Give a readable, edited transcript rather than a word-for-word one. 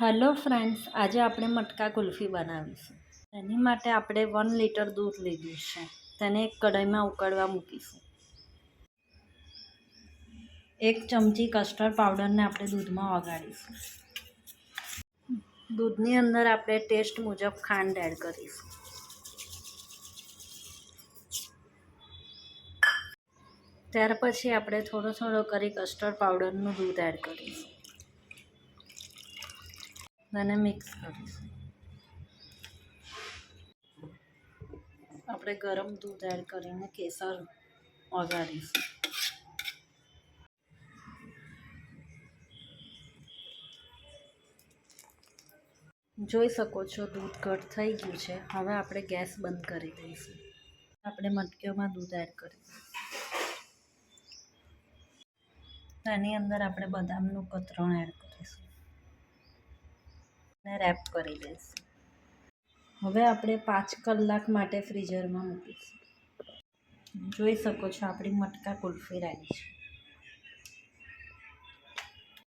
Hello friends, આજે આપણે મટકા કુલ્ફી બનાવીશું. એની માટે આપણે 1 લીટર દૂધ લીધું છે. તેને એક કઢાઈમાં ઉકળવા મૂકીશું. 1 ચમચી કસ્ટર્ડ પાવડરને આપણે દૂધમાં ઓગાળીશું. દૂધની અંદર આપણે ટેસ્ટ મુજબ ખાંડ એડ કરીશું. ત્યાર પછી આપણે થોડો કરી કસ્ટર્ડ પાવડરનું દૂધ એડ કરીશું. તેને મિક્સ કરીશું. આપણે ગરમ દૂધ એડ કરીને કેસર ઓગાળીશું. જોઈ શકો છો દૂધ ઘટ થઈ ગયું છે. હવે આપણે ગેસ બંધ કરી દઈશું. આપણે મટકીઓમાં દૂધ એડ કરીશું. તેની અંદર આપણે બદામનું કતરણ એડ કરીશું અને રેપ કરી દઈશું. હવે આપણે 5 કલાક માટે ફ્રીઝરમાં મૂકીશું. જોઈ શકો છો આપણી મટકા કુલ્ફી રેડી છે.